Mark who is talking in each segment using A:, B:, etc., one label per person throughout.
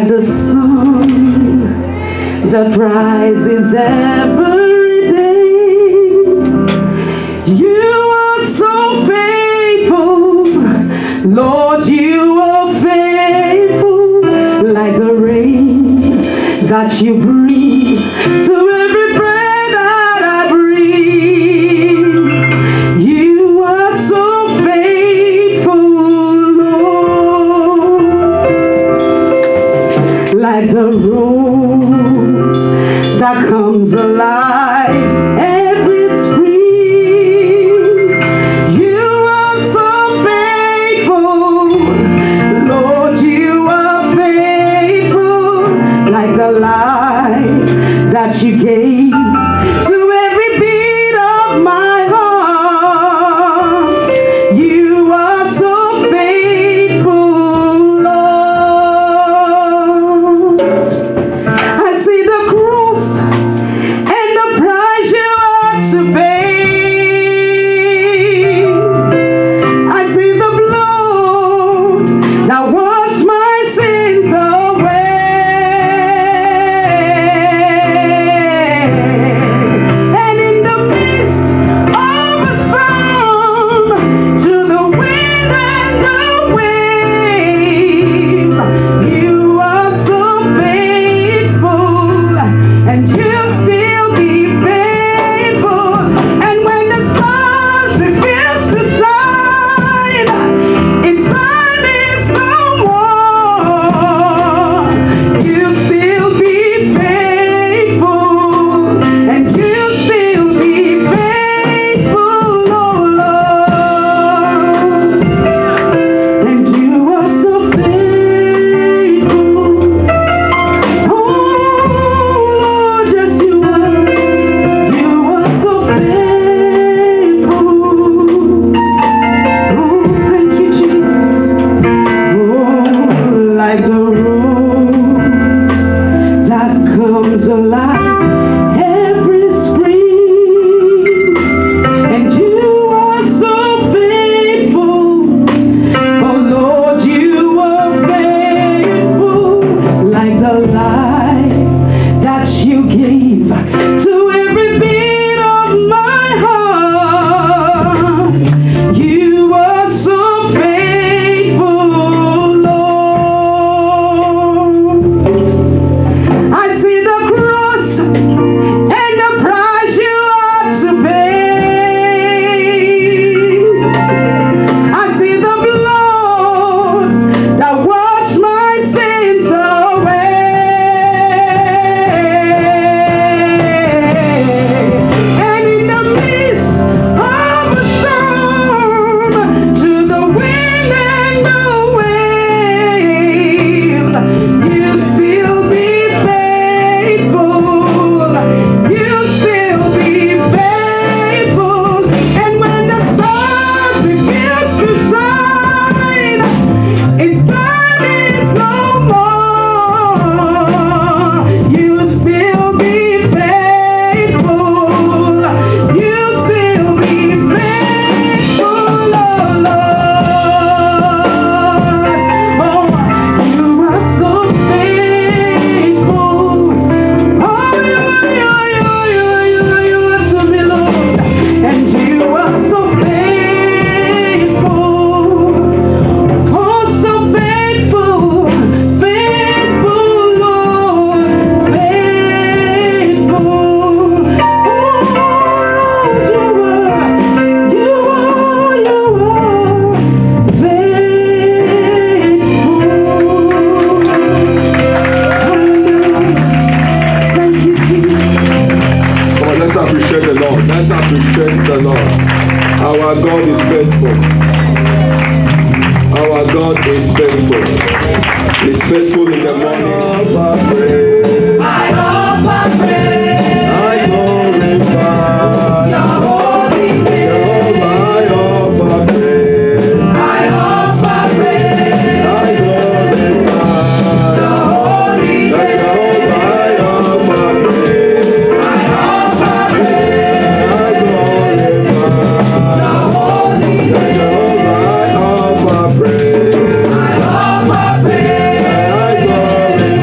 A: like the sun that rises every day. You are so faithful, Lord, you are faithful, like the rain that you bring to every breath that I breathe. You are so faithful, Lord, like the rose that comes alive every spring. You are so faithful, Lord, you are faithful, like the life that you gave to every beat of my heart. You are so faithful, Lord. I see the cross and the price you had to pay. I see the blood that washed my sins away. And in the midst of a storm, to the wind and the waves, you are so faithful, and you still be faithful. And when the stars refuse to shine, its time is no more. You still be faithful, and you still be faithful, oh Lord. And you are so faithful, oh Lord, yes you are. You are so faithful. Oh, thank you, Jesus. Oh, like the rose that comes alive every spring. And you are so faithful. Oh Lord, you are faithful, like the life that you gave to every beat of my heart. You are so faithful, Lord. I see the cross and the price you had to pay. I see the blood that washed my sins away. And in the midst of a storm, to the wind and the waves, you still be faithful. You still be faithful. And when the stars refuse to shine, its time is no more. You still be faithful. You still be faithful, oh Lord. Oh, you are so faithful. Oh, you are to me, Lord. And you are so faithful. Oh, so faithful, faithful, Lord, faithful. Oh, Lord, you are faithful. Thank you, Jesus.
B: Come on, let's appreciate the Lord. Let's appreciate the Lord. Our God is faithful. Our God is faithful. He's faithful in the morning. I offer praise. I glorify your holy name. Jehovah, I offer praise. I offer praise. I glorify your holy name. Jehovah, I offer praise. I offer praise. I glorify your holy name. Jehovah, I offer praise. I offer praise. I glorify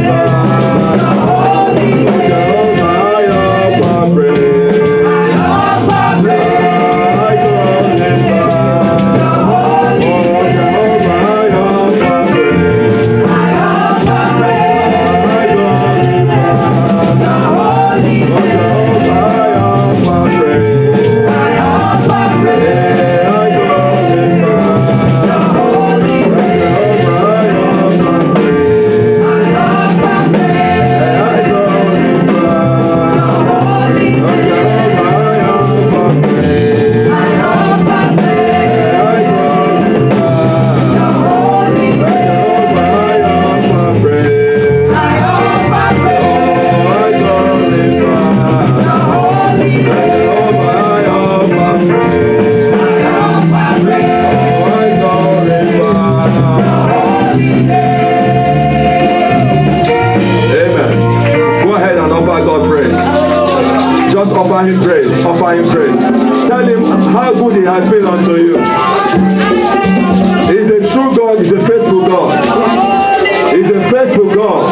B: He's a true God. He's a faithful God. He's a faithful God.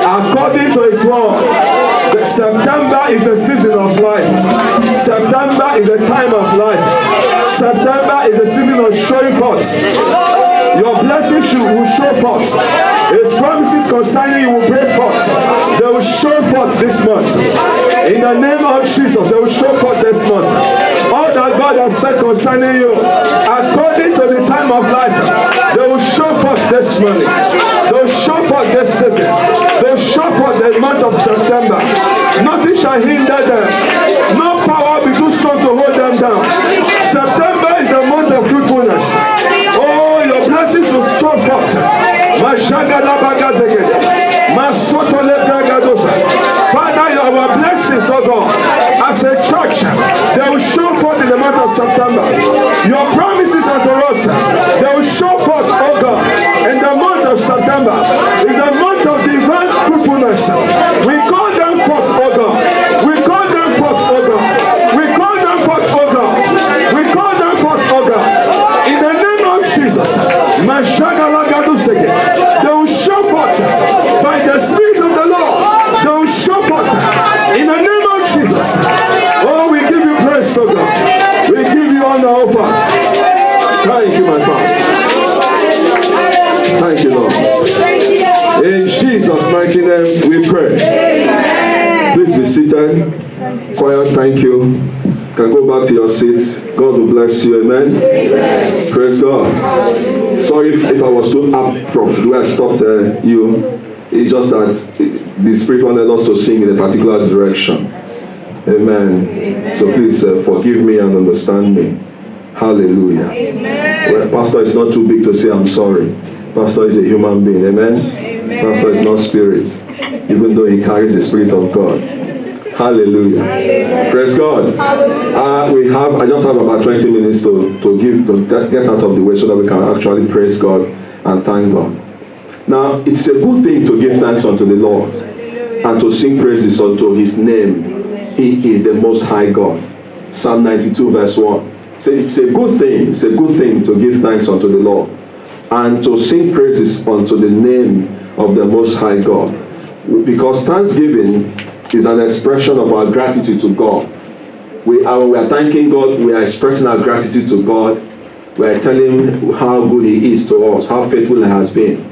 B: According to his word, September is a season of life. September is a time of life. September is a season of showing forth. Your blessings will show forth. His promises concerning you will break forth. They will show forth this month. In the name of Jesus, they will show forth this month. All that God has said concerning you, according to the time of life, they will show forth this month. They will show forth this season. They will show forth the month of September. Nothing shall hinder them. No power will be too strong to hold them down. September is the month of fruitfulness. Oh, your blessings will show forth. Father, our blessings, oh God, as a church, they will show forth in the month of September. Your promises unto us, they will show forth, oh God, in the month of September. It's a month of divine fruitfulness. We call them forth, oh God. We call them forth, oh God. We call them forth, oh God. We call them forth, oh God. In the name of Jesus, they will show forth by the Spirit of the Lord. They will show forth in the name of Jesus. Oh, we give you praise, oh God. We give you honor, oh Father. Thank you, my Father. Thank you, Lord. In Jesus' mighty name we pray. Amen. Please be seated. Choir, thank you. Can go back to your seats. God will bless you. Amen. Amen. Praise God. Sorry if I was too abrupt the way I stopped you. It's just that the Spirit wanted us to sing in a particular direction. Amen. Amen. So please forgive me and understand me. Hallelujah. Amen. Well, Pastor is not too big to say I'm sorry. Pastor is a human being. Amen. Amen. Pastor is not spirit, even though he carries the Spirit of God. Hallelujah. Hallelujah. Praise God. I just have about 20 minutes to get out of the way so that we can actually praise God and thank God. Now, it's a good thing to give thanks unto the Lord and to sing praises unto his name. He is the most high God. Psalm 92 verse 1. So it's a good thing. It's a good thing to give thanks unto the Lord and to sing praises unto the name of the most high God. Because thanksgiving is an expression of our gratitude to God. We are thanking God, we are expressing our gratitude to God. We are telling him how good he is to us, how faithful he has been.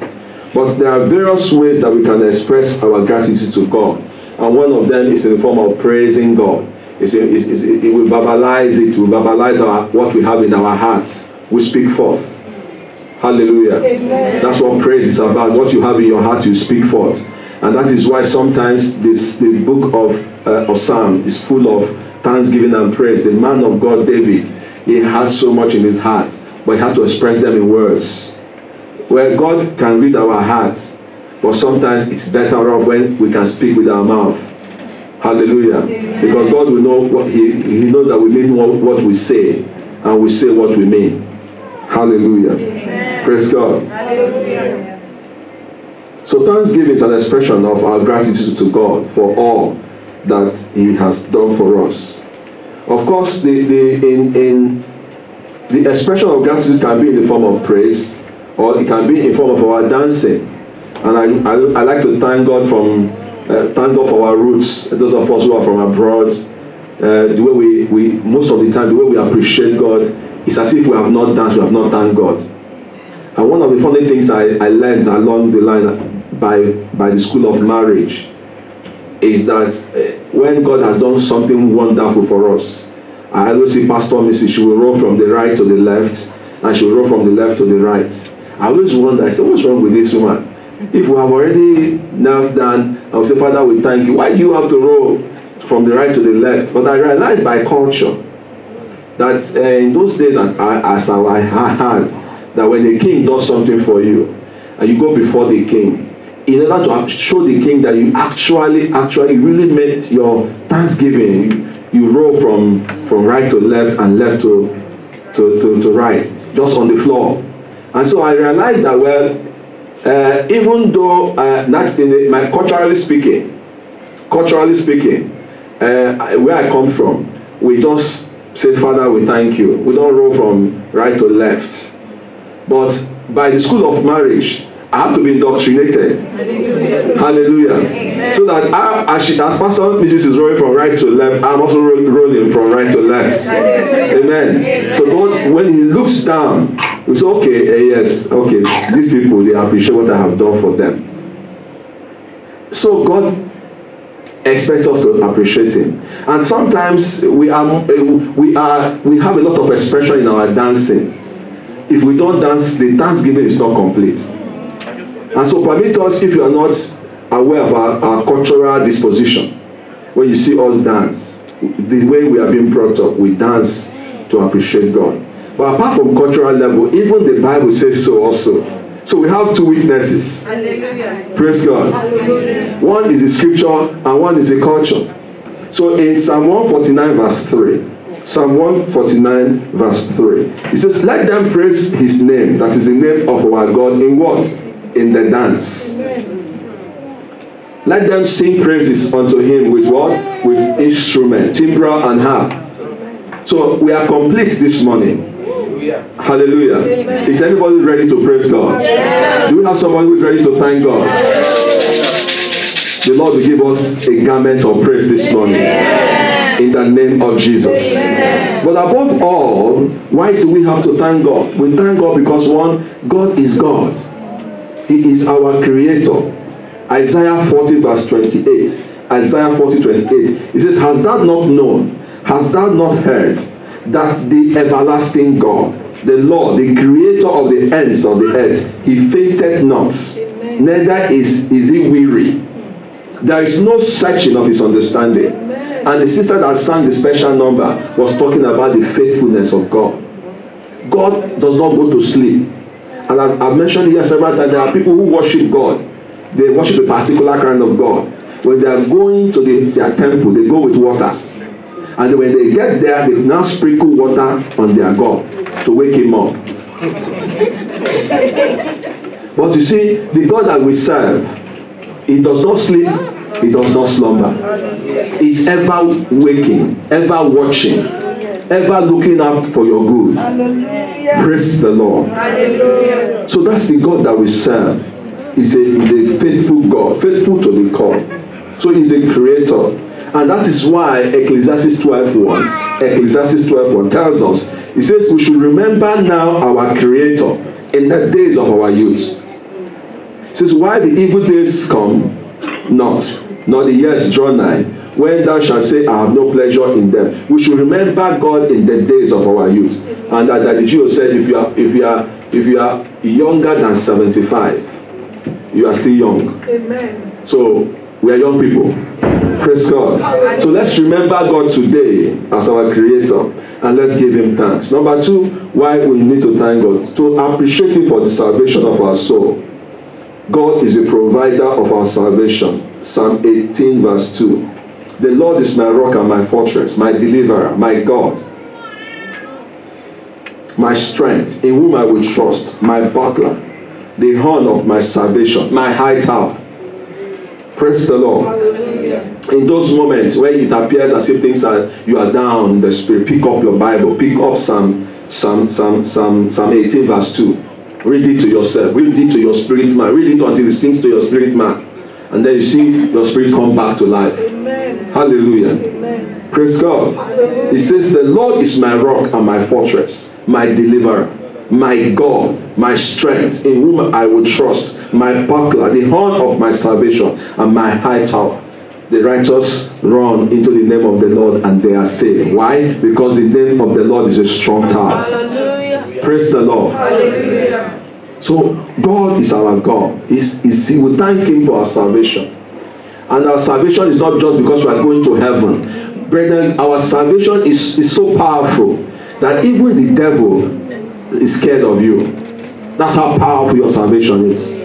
B: But there are various ways that we can express our gratitude to God. And one of them is in the form of praising God. It will verbalize it, will verbalize what we have in our hearts. We speak forth. Hallelujah. Amen. That's what praise is about. What you have in your heart, you speak forth. And that is why sometimes the book of Psalms is full of thanksgiving and praise. The man of God, David, he had so much in his heart, but he had to express them in words. Where God can read our hearts, but sometimes it's better off when we can speak with our mouth. Hallelujah. Amen. Because God will know what he knows that we mean what we say, and we say what we mean. Hallelujah. Amen. Praise God. Hallelujah. So thanksgiving is an expression of our gratitude to God for all that he has done for us. Of course, the expression of gratitude can be in the form of praise, or it can be in the form of our dancing. And I like to thank God for our roots. Those of us who are from abroad, the way we most of the time, the way we appreciate God is as if we have not danced, we have not thanked God. And one of the funny things I learned along the line by the school of marriage is that when God has done something wonderful for us, I always see Pastor Mrs. She will roll from the right to the left, and she will roll from the left to the right. I always wonder, I say, what's wrong with this woman? If we have already knelt down, I will say, Father, we thank you. Why do you have to roll from the right to the left? But I realized by culture that in those days, as I had, that when the king does something for you, and you go before the king, in order to show the king that you actually really meant your thanksgiving, you roll from right to left and left to right, just on the floor. And so I realized that, well, even though culturally speaking, where I come from, we just say, Father, we thank you. We don't roll from right to left. But by the school of marriage, I have to be indoctrinated. Hallelujah. Hallelujah. So that as Pastor Mrs. is rolling from right to left, I'm also rolling from right to left. Amen. So God, when he looks down, he says, okay, yes, okay, these people, they appreciate what I have done for them. So God expects us to appreciate him. And sometimes we have a lot of expression in our dancing. If we don't dance, the thanksgiving is not complete. And so permit us, if you are not aware of our cultural disposition, when you see us dance, the way we are being brought up, we dance to appreciate God. But apart from cultural level, even the Bible says so also. So we have two witnesses. Hallelujah. Praise God. Hallelujah. One is the scripture and one is the culture. So in Psalm 149 verse 3, Psalm 149 verse 3, it says, let them praise his name, that is the name of our God, in what? In the dance. Let them sing praises unto him with what? With instrument, timbrel and harp. So we are complete this morning. Hallelujah. Amen. Is anybody ready to praise God? Yeah. Do we have somebody who is ready to thank God? The Lord will give us a garment of praise this morning. Yeah. In the name of Jesus. Yeah. But above all, why do we have to thank God? We thank God because one, God is God. He is our creator. Isaiah 40 verse 28. Isaiah 40, 28. It says, hast thou not known? Hast thou not heard? That the everlasting God, the Lord, the creator of the ends of the earth, he fainted not, neither is he weary. There is no searching of his understanding. And the sister that sang the special number was talking about the faithfulness of God. God does not go to sleep. And I've mentioned here several times, there are people who worship God. They worship a particular kind of God. When they are going to their temple, they go with water. And when they get there, they now sprinkle water on their God to wake him up. But you see, the God that we serve, he does not sleep, he does not slumber. He's ever waking, ever watching, ever looking out for your good. Praise the Lord. So that's the God that we serve. He's a faithful God, faithful to the call. So he's the creator. And that is why Ecclesiastes 12:1 tells us, it says we should remember now our Creator in the days of our youth. It says, why the evil days come not, nor the years draw nigh, when thou shalt say, I have no pleasure in them. We should remember God in the days of our youth. And that the Jew said, if you are younger than 75, you are still young. Amen. So we are young people. Praise God. So let's remember God today as our creator and let's give him thanks. Number two, why we need to thank God. To appreciate him for the salvation of our soul. God is the provider of our salvation. Psalm 18 verse 2. The Lord is my rock and my fortress, my deliverer, my God, my strength, in whom I will trust, my buckler, the horn of my salvation, my high tower. Praise the Lord. Hallelujah. In those moments where it appears as if you are down in the spirit, pick up your Bible, pick up Psalm 18 verse 2. Read it to yourself, read it to your spirit man, read it until it sinks to your spirit man. And then you see your spirit come back to life. Amen. Hallelujah. Amen. Praise God. Hallelujah. It says, the Lord is my rock and my fortress, my deliverer, my God, my strength, in whom I will trust, my buckler, the horn of my salvation, and my high tower. The righteous run into the name of the Lord and they are saved. Why? Because the name of the Lord is a strong tower. Hallelujah. Praise the Lord. Hallelujah. So God is our God. We thank him for our salvation. And our salvation is not just because we are going to heaven. Brethren, our salvation is so powerful that even the devil is scared of you. That's how powerful your salvation is.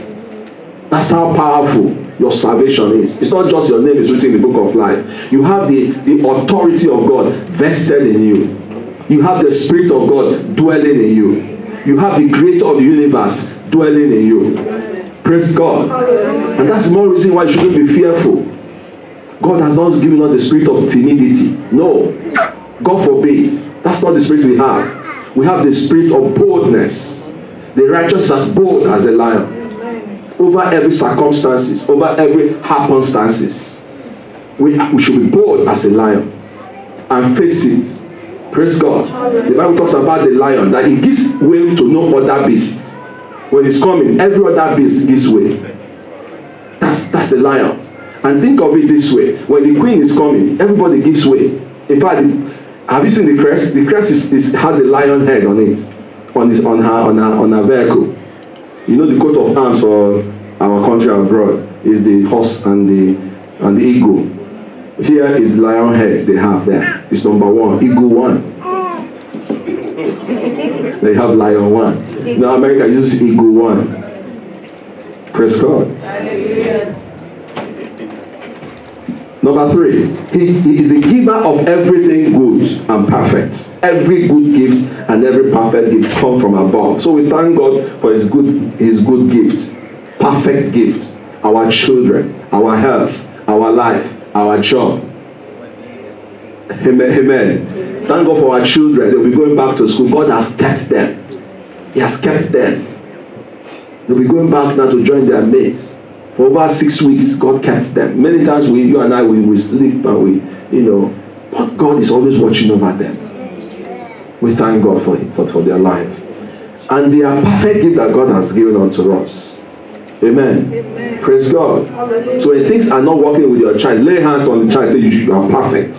B: That's how powerful your salvation is. It's not just your name is written in the book of life. You have the authority of God vested in you. You have the Spirit of God dwelling in you. You have the creator of the universe dwelling in you. Praise God. And that's more reason why you shouldn't be fearful. God has not given us the spirit of timidity. No. God forbid. That's not the spirit we have. We have the spirit of boldness. The righteous is as bold as a lion. Over every circumstances, over every happenstances. We should be bold as a lion and face it. Praise God. The Bible talks about the lion, that it gives way to no other beast. When it's coming, every other beast gives way. That's the lion. And think of it this way: when the queen is coming, everybody gives way. In fact, have you seen the crest? The crest has a lion head on it, on her vehicle. You know, the coat of arms for our country abroad is the horse and the eagle. Here is the lion head they have there. It's number 1, eagle 1. They have lion 1. Now America uses eagle 1. Praise God. Number 3, he is the giver of everything good and perfect. Every good gift and every perfect gift come from above. So we thank God for his good gifts, perfect gifts, our children, our health, our life, our job. Amen. Thank God for our children. They'll be going back to school. God has kept them. He has kept them. They'll be going back now to join their mates. For over 6 weeks, God kept them. Many times you and I, we sleep and but God is always watching over them. We thank God for their life. And they are perfect gift that God has given unto us. Amen. Amen. Praise God. Hallelujah. So when things are not working with your child, lay hands on the child and say, you are perfect.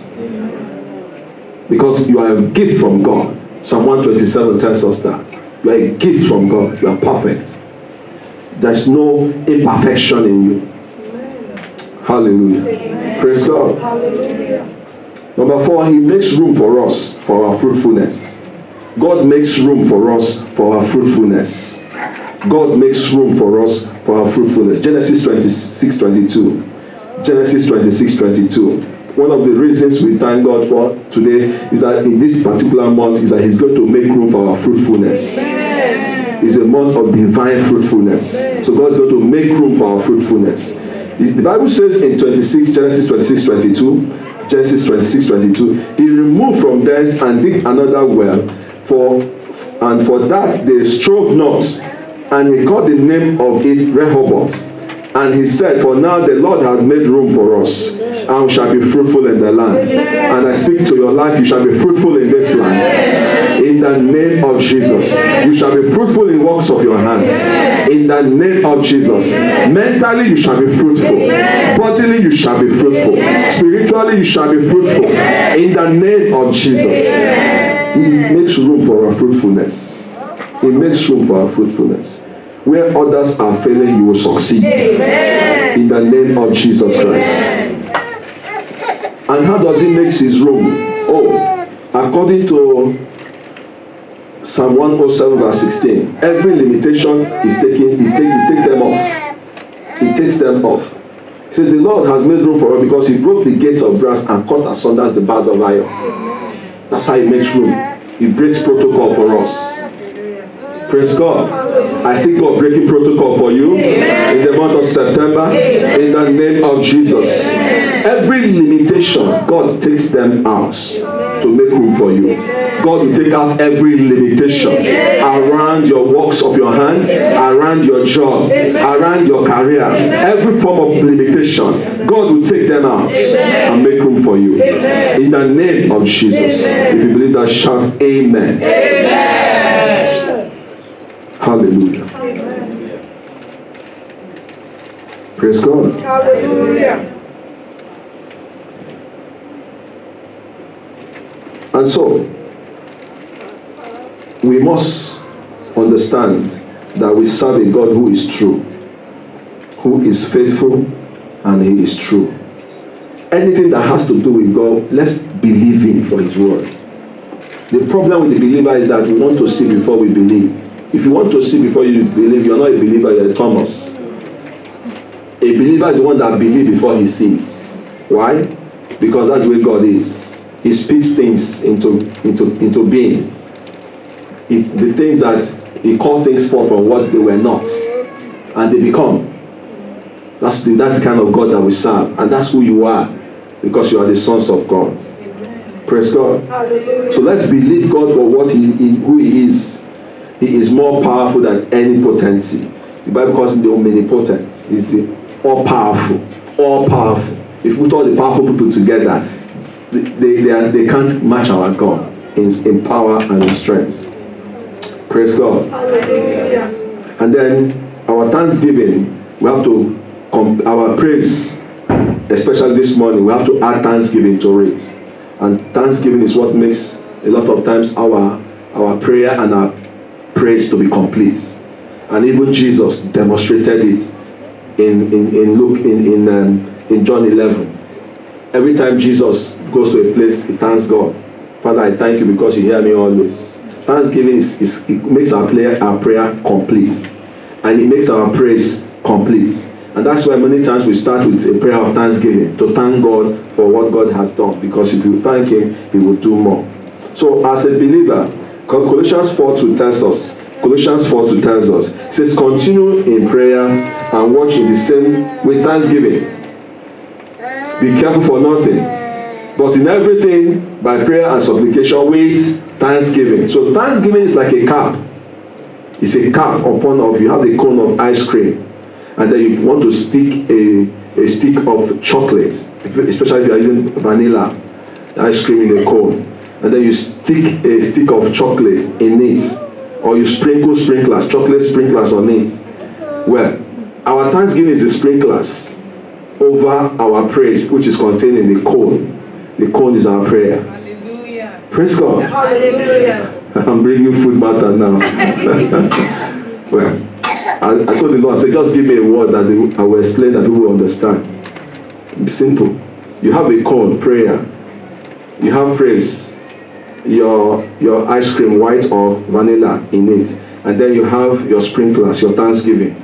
B: Because you are a gift from God. Psalm 127 tells us that. You are a gift from God. You are perfect. There's no imperfection in you. Hallelujah. Amen. Praise God. Hallelujah. Number 4, he makes room for us for our fruitfulness. God makes room for us for our fruitfulness. God makes room for us for our fruitfulness. Genesis 26:22. Genesis 26:22. One of the reasons we thank God for today is that in this particular month is that he's going to make room for our fruitfulness. It's a month of divine fruitfulness. So God is going to make room for our fruitfulness. The Bible says in Genesis 26:22, Genesis 26:22, he removed from thence and dig another well, and for that they strove not, and he called the name of it Rehoboth. And he said, for now the Lord has made room for us, and we shall be fruitful in the land. And I speak to your life, you shall be fruitful in this land. In the name of Jesus. You shall be fruitful in works of your hands. In the name of Jesus. Mentally you shall be fruitful. Bodily you shall be fruitful. Spiritually you shall be fruitful. In the name of Jesus. He makes room for our fruitfulness. He makes room for our fruitfulness. Where others are failing, you will succeed. Amen. In the name of Jesus Christ. And how does he make his room? According to Psalm 107 verse 16, every limitation is taken, he takes them off. He takes them off. He says, the Lord has made room for us because he broke the gates of brass and cut asunder the bars of iron. That's how he makes room. He breaks protocol for us. Praise God. I see God breaking protocol for you. Amen. In the month of September. Amen. In the name of Jesus. Amen. Every limitation, God takes them out to make room for you. God will take out every limitation around your works of your hand, around your job, around your career. Every form of limitation, God will take them out and make room for you. In the name of Jesus. If you believe that, shout amen. Amen. Hallelujah. Amen. Praise God. Hallelujah. And so, we must understand that we serve a God who is true, who is faithful, and he is true. Anything that has to do with God, let's believe him for his word. The problem with the believer is that we want to see before we believe. If you want to see before you believe, you're not a believer, you're a Thomas. A believer is the one that believes before he sees. Why? Because that's where God is. He speaks things into being. The things that he called things forth from what they were not. And they become. That's the kind of God that we serve. And that's who you are. Because you are the sons of God. Praise God.
A: Hallelujah.
B: So let's believe God for what who He is. He is more powerful than any potency. The Bible calls Him the omnipotent. He's the all-powerful. All-powerful. If we put all the powerful people together, they can't match our God in power and in strength. Praise God.
A: Hallelujah.
B: And then our thanksgiving, we have to, our praise, especially this morning, we have to add thanksgiving to it. And thanksgiving is what makes a lot of times our prayer and our praise to be complete. And even Jesus demonstrated it in Luke, in John 11. Every time Jesus goes to a place, he thanks God. Father, I thank you because you hear me always. Thanksgiving it makes our prayer complete. And it makes our praise complete. And that's why many times we start with a prayer of thanksgiving, to thank God for what God has done. Because if you thank Him, He will do more. So as a believer, Colossians 4:2 tells us, it says, continue in prayer and watch in the same with thanksgiving. Be careful for nothing, but in everything by prayer and supplication with thanksgiving. So thanksgiving is like a cap. It's a cap upon of, you have the cone of ice cream, and then you want to stick a stick of chocolate, especially if you are using vanilla ice cream in a cone, and then you stick a stick of chocolate in it, or you sprinkle sprinklers, chocolate sprinklers on it. Well, our thanksgiving is the sprinklers over our praise, which is contained in the cone. The cone is our prayer.
A: Hallelujah.
B: Praise God.
A: Hallelujah. I'm
B: bringing food matter now. Well, I told the Lord, I said, just give me a word that I will explain that people will understand. It's simple. You have a cone, prayer. You have praise, your ice cream, white or vanilla in it. And then you have your sprinklers, your thanksgiving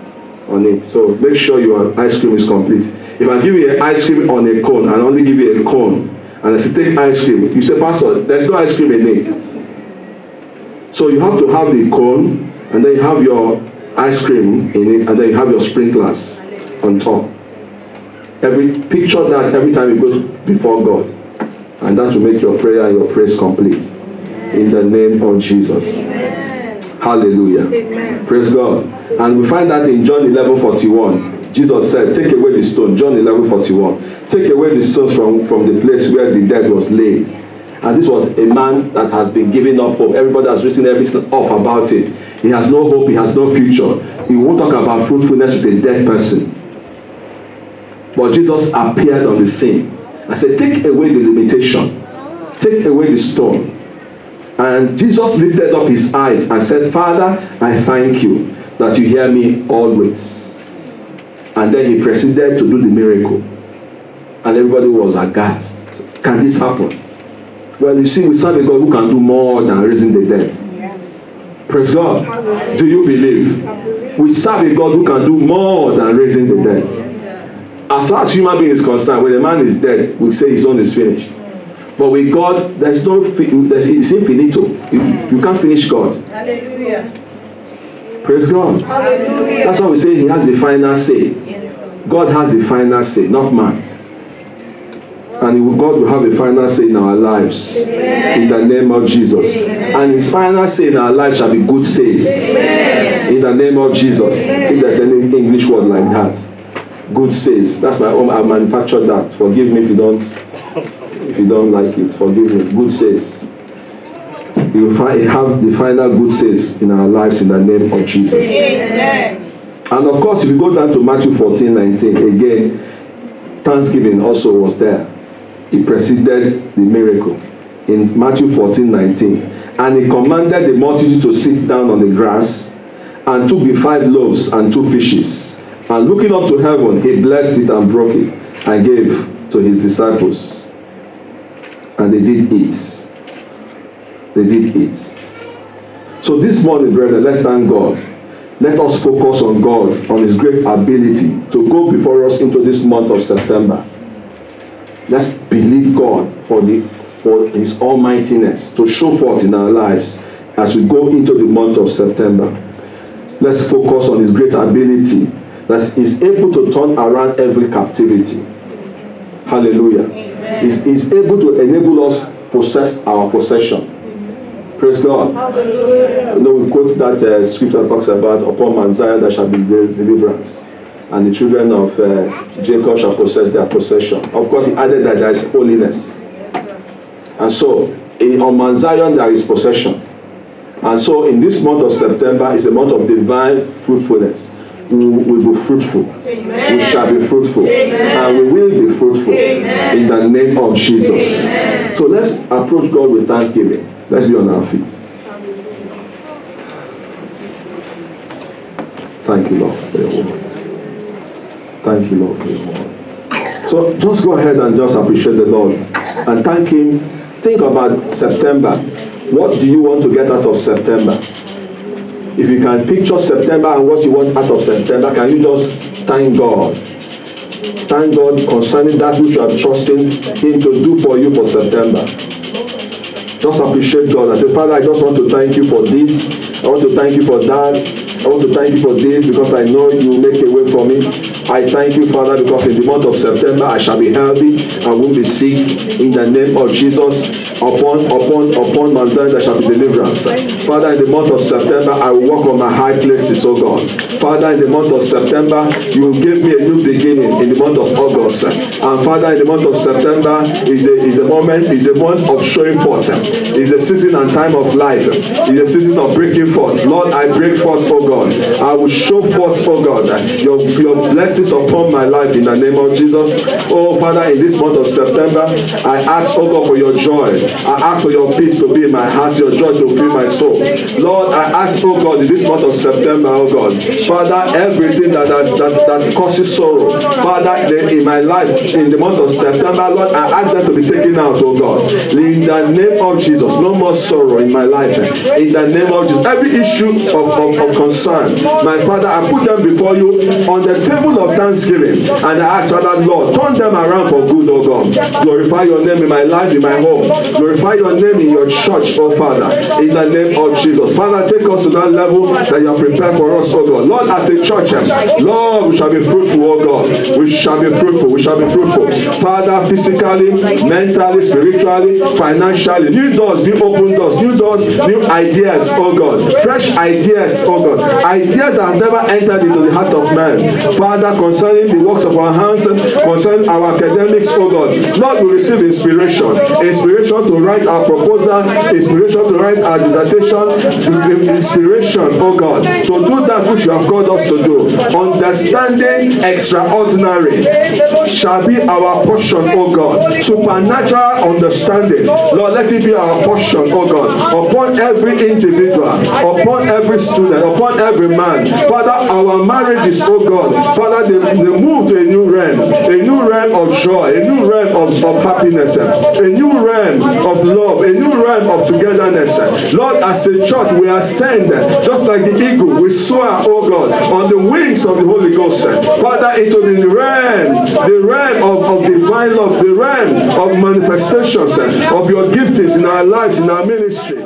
B: on it. So make sure your ice cream is complete. If I give you an ice cream on a cone and only give you a cone, and I say take ice cream, you say, Pastor, there's no ice cream in it. So you have to have the cone, and then you have your ice cream in it, and then you have your sprinklers on top. Picture that every time you go before God, and that will make your prayer and your praise complete. In the name of Jesus. Amen. Hallelujah. Amen. Praise God. And we find that in John 11:41. Jesus said, take away the stone. John 11:41. Take away the stones from the place where the dead was laid. And this was a man that has been giving up hope. Everybody has written everything off about it. He has no hope. He has no future. He won't talk about fruitfulness with a dead person. But Jesus appeared on the scene and said, take away the limitation. Take away the stone. And Jesus lifted up his eyes and said, Father, I thank you that you hear me always. And then he proceeded to do the miracle. And everybody was aghast. Can this happen? Well, you see, we serve a God who can do more than raising the dead. Praise God. Do you believe? We serve a God who can do more than raising the dead. As far as human being is concerned, when a man is dead, we say his own is finished. But with God, it's infinito. You can't finish God. Hallelujah. Praise God. Hallelujah. That's why we say he has the final say. God has the final say, not man. And God will have a final say in our lives. Amen. In the name of Jesus. Amen. And his final say in our lives shall be good says. Amen. In the name of Jesus. Amen. If there's any English word like that. Good says. That's my own. I manufactured that. Forgive me if you don't like it. Forgive me. Good says. You will have the final good says in our lives in the name of Jesus. Amen. And of course, if you go down to Matthew 14:19, again, thanksgiving also was there. It preceded the miracle. In Matthew 14:19, and he commanded the multitude to sit down on the grass, and took the 5 loaves and 2 fishes, and looking up to heaven, he blessed it and broke it, and gave to his disciples. And they did eat. They did eat. So this morning, brethren, let's thank God. Let us focus on God, on his great ability to go before us into this month of September. Let's believe God for his almightiness to show forth in our lives as we go into the month of September. Let's focus on his great ability that is able to turn around every captivity. Hallelujah. He's able to enable us possess our possession. Praise God.
A: Hallelujah.
B: You know, we quote that scripture that talks about upon Mount Zion there shall be deliverance, and the children of Jacob shall possess their possession. Of course, he added that there is holiness. And so, on Mount Zion there is possession. And so, in this month of September is a month of divine fruitfulness. We will be fruitful.
A: Amen.
B: We shall be fruitful.
A: Amen.
B: And we will be fruitful.
A: Amen.
B: In the name of Jesus.
A: Amen.
B: So let's approach God with thanksgiving. Let's be on our feet. Thank you, Lord, for your word. Thank you, Lord, for your word. So just go ahead and just appreciate the Lord and thank Him. Think about September. What do you want to get out of September? If you can picture September and what you want out of September, can you just thank God? Thank God concerning that which you are trusting Him to do for you for September. Just appreciate God and say, Father, I just want to thank you for this. I want to thank you for that. I want to thank you for this because I know you will make a way for me. I thank you, Father, because in the month of September I shall be healthy. I won't be sick. In the name of Jesus, upon Mount Zion there shall be deliverance. Father, in the month of September I will walk on my high places, oh God. Father, in the month of September you will give me a new beginning. In the month of August, and Father, in the month of September is a month of showing forth. It's a season and time of life. It's a season of breaking forth. Lord, I break forth, oh God. I will show forth, oh God, your blessings upon my life in the name of Jesus. Oh Father, in this month of September, I ask, oh God, for your joy. I ask for your peace to be in my heart, your joy to fill my soul. Lord, I ask, oh God, in this month of September, oh God, Father, everything that causes sorrow, Father, in my life, in the month of September, Lord, I ask them to be taken out, oh God. In the name of Jesus, no more sorrow in my life. In the name of Jesus, every issue of concern, my Father, I put them before you on the table of thanksgiving, and I ask, Father, Lord, turn them around for good, oh God. Glorify your name in my life, in my home. Glorify your name in your church, oh Father, in the name of Jesus. Father, take us to that level that you have prepared for us, oh God. Lord, as a church, Lord, we shall be fruitful, oh God. We shall be fruitful. We shall be fruitful. Father, physically, mentally, spiritually, financially, new doors, new open doors, new ideas, oh God. Fresh ideas, oh God. Ideas that have never entered into the heart of man. Father, concerning the works of our hands, concerning our academics, oh God. Lord, we receive inspiration. Inspiration to write our proposal, inspiration to write our dissertation, inspiration, oh God, to do that which you have called us to do. Understanding extraordinary shall be our portion, oh God. Supernatural understanding, Lord, let it be our portion, oh God, upon every individual, upon every student, upon every man. Father, our marriages, oh God, Father, they move to a new realm of joy, a new realm of happiness, a new realm of love, a new realm of togetherness. Lord, as a church, we ascend just like the eagle. We soar, oh God, on the wings of the Holy Ghost, Father, into the realm of divine love, the realm of manifestations of your giftings in our lives, in our ministry.